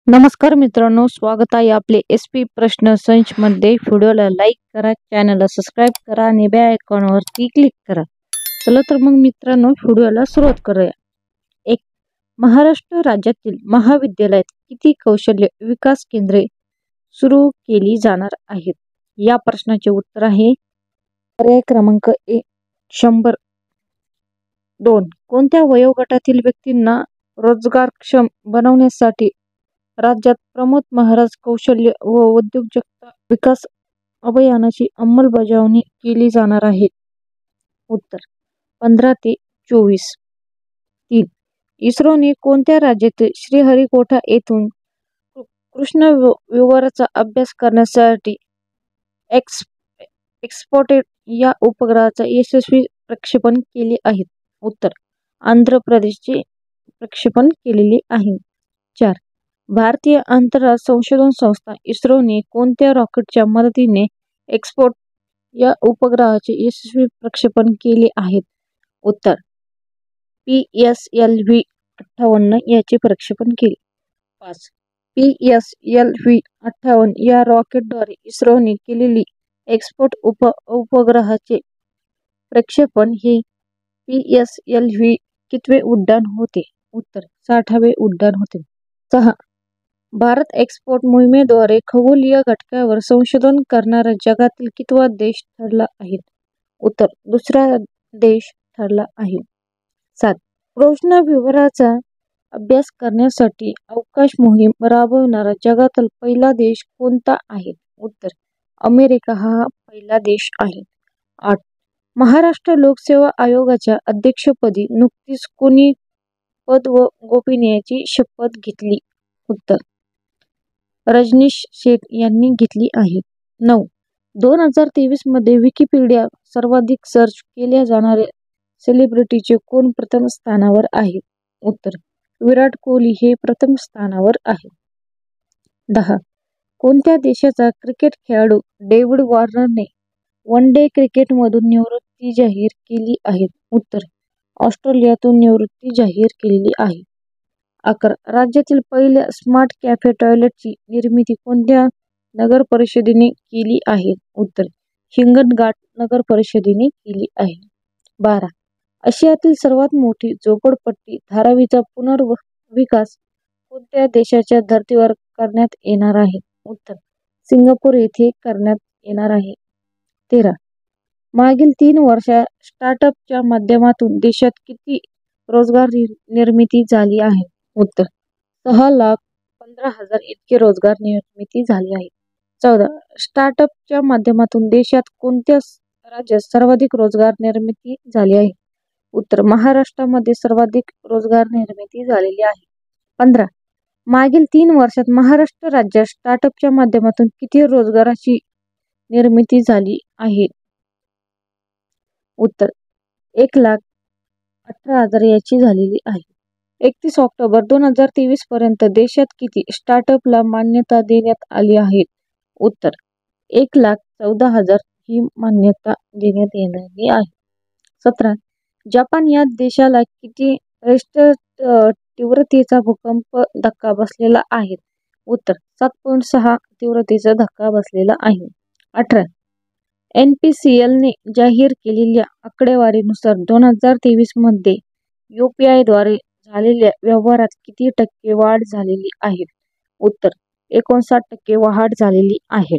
नमस्कार मित्रांनो, स्वागत आहे आपले SP प्रश्न संच मध्ये. व्हिडिओला लाईक करा, चॅनलला सबस्क्राईब करा आणि बेल आयकॉनवरती क्लिक करा. चला तर मग मित्रांनो, व्हिडिओला सुरुवात करूया. एक, महाराष्ट्र राज्यातील महाविद्यालयात किती कौशल्य विकास केंद्रे सुरू केली जाणार आहेत? या प्रश्नाचे उत्तर आहे पर्याय क्रमांक 1 100. 2, कोणत्या वयोगटातील व्यक्तींना रोजगारक्षम बनवण्यासाठी राज्यात प्रमोद महाराज कौशल्य व उद्योजकता विकास अभियानाची अंमलबजावणी केली जाणार आहे? उत्तर 15 ते 24. 3, इस्रोने कोणत्या राज्यातील श्रीहरिकोटा येथून कृष्ण विवराचा अभ्यास करण्यासाठी एक्सपोर्टेड या उपग्रहाचा यशस्वी प्रक्षेपण केले आहे? उत्तर आंध्र प्रदेशचे प्रक्षेपण केलेले आहे. 4, भारतीय अंतराळ संशोधन संस्था इस्रोने कोणत्या रॉकेटच्या मदतीने एक्सपोर्ट या उपग्रहाचे यशस्वी प्रक्षेपण केले आहेत? उत्तर PSLV-58 याचे प्रक्षेपण केले. 5, PSLV-58 या रॉकेटद्वारे इस्रोने केलेली एक्सपोर्ट उपग्रहाचे प्रक्षेपण हे PSLV कितवे उड्डाण होते? उत्तर 60वे उड्डाण होते. 6, भारत एक्सपोर्ट मोहिमेद्वारे खगोलीय घटकावर संशोधन करणारा जगातील कितवा देश ठरला आहे? उत्तर दुसरा देश ठरला आहे. 7, कृष्ण विवराचा अभ्यास करण्यासाठी अवकाश मोहीम राबवणारा जगातील पहिला देश कोणता आहे? उत्तर अमेरिका हा पहिला देश आहे. 8, महाराष्ट्र लोकसेवा आयोगाच्या अध्यक्षपदी नुकतीच कोणी पद व गोपनीयतेची शपथ घेतली? उत्तर रजनीश शेठ यांनी घेतली आहे. 9, 2023 मध्ये विकिपीडिया सर्वाधिक सर्च केल्या जाणाऱ्या सेलिब्रिटीचे कोण प्रथम स्थानावर आहे? उत्तर विराट कोहली हे प्रथम स्थानावर आहे. 10, कोणत्या देशाचा क्रिकेट खेळाडू डेव्हिड वॉर्नरने वन डे क्रिकेटमधून निवृत्ती जाहीर केली आहे? उत्तर ऑस्ट्रेलियातून निवृत्ती जाहीर केलेली आहे. 11, राज्यातील पहिल्या स्मार्ट कॅफे टॉयलेटची निर्मिती कोणत्या नगर परिषदेने केली आहे? उत्तर हिंगणघाट नगर परिषदेने केली आहे. 12, आशियातील सर्वात मोठी झोपडपट्टी धारावीचा पुनर्विकास कोणत्या देशाच्या धर्तीवर करण्यात येणार आहे? उत्तर सिंगापूर येथे करण्यात येणार आहे. 13, मागील 3 वर्षात स्टार्टअपच्या माध्यमातून देशात किती रोजगार निर्मिती झाली आहे? उत्तर 6,15,000 इतके रोजगार निर्मिती झाली आहे. 14, स्टार्टअपच्या माध्यमातून देशात कोणत्या राज्यात सर्वाधिक रोजगार निर्मिती झाली आहे? उत्तर महाराष्ट्रामध्ये सर्वाधिक रोजगार निर्मिती झालेली आहे. 15, मागील 3 वर्षात महाराष्ट्र राज्यात स्टार्टअपच्या माध्यमातून किती रोजगाराची निर्मिती झाली आहे? उत्तर 1,18,000 याची झालेली आहे. 31 ऑक्टोबर 2023 पर्यंत देशात किती स्टार्टअपला मान्यता देण्यात आली आहे? उत्तर 1,14,000 ही मान्यता देण्यात येणारी आहे. 17, जपान या देशाला किती रिश्टर तीव्रतेचा भूकंप धक्का बसलेला आहे? उत्तर 7.6 तीव्रतेचा धक्का बसलेला आहे. 18, NPCLने जाहीर केलेल्या आकडेवारीनुसार 2023 मध्ये UPI द्वारे झालेल्या व्यवहारात किती टक्के वाढ झालेली आहे? उत्तर 59% वाढ झालेली आहे.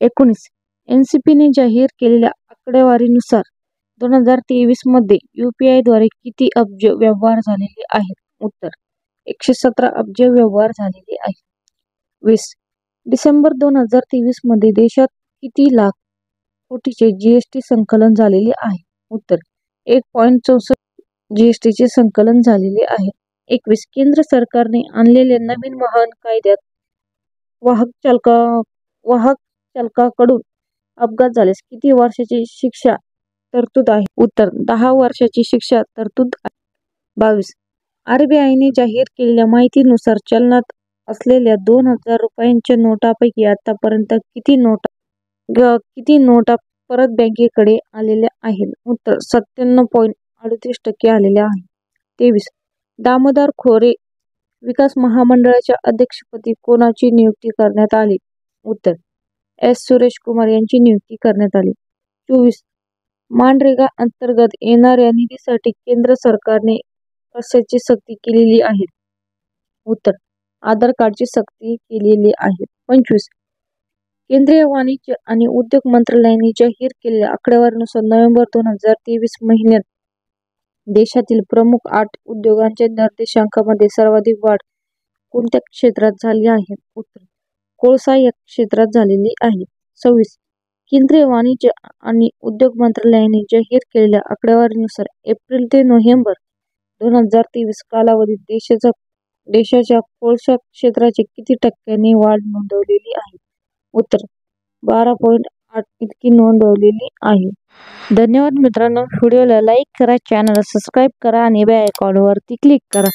19, NCPने जाहीर केलेल्या आकडेवारीनुसार 2023 मध्ये UPI द्वारे किती अब्ज व्यवहार झालेले आहेत? उत्तर 117 अब्ज व्यवहार झालेले आहेत. 20, डिसेंबर 2023 मध्ये देशात किती लाख कोटीचे GST संकलन झालेले आहे? उत्तर 1.64 GSTचे संकलन झालेले आहे. 21, केंद्र सरकारने आणलेल्या नवीन वाहन कायद्यात वाहक चालकाकडून अपघात झाल्यास किती वर्षाची शिक्षा तरतूद आहे? उत्तर 10 वर्षाची शिक्षा तरतूद आहे. 22, RBIने जाहीर केलेल्या माहितीनुसार चलनात असलेल्या 2,000 रुपयांच्या नोटापैकी आतापर्यंत किती नोटा परत बँकेकडे आलेल्या आहेत? उत्तर 97.38% आलेल्या आहेत. 23, दामोदर खोरे विकास महामंडळाच्या अध्यक्षपदी कोणाची नियुक्ती करण्यात आली? उत्तर एस. सुरेश कुमार यांची नियुक्ती करण्यात आली. 24. मनरेगा अंतर्गत येणाऱ्या निधीसाठी केंद्र सरकारने कशाची सक्ती केलेली आहे? उत्तर आधार कार्डची सक्ती केलेली आहे. 25. केंद्रीय वाणिज्य आणि उद्योग मंत्रालयाने जाहीर केलेल्या आकडेवारीनुसार नोव्हेंबर 2023 महिन्यात देशातील प्रमुख 8 उद्योगांच्या निर्देशांकामध्ये सर्वाधिक वाढ कोणत्या क्षेत्रात झाली आहे? उत्तर कोळसा या क्षेत्रात झालेली आहे. 26. केंद्रीय वाणिज्य आणि उद्योग मंत्रालयाने जाहीर केलेल्या आकडेवारीनुसार एप्रिल ते नोव्हेंबर 2023 कालावधीत देशाच्या कोळसा क्षेत्राची किती टक्क्यांनी वाढ नोंदवलेली आहे? उत्तर 12.8 इतकी नोंदवलेली आहे. धन्यवाद मित्रांनो. व्हिडिओला लाईक करा, चॅनलला सबस्क्राईब करा आणि बेल आयकॉनवरती क्लिक करा.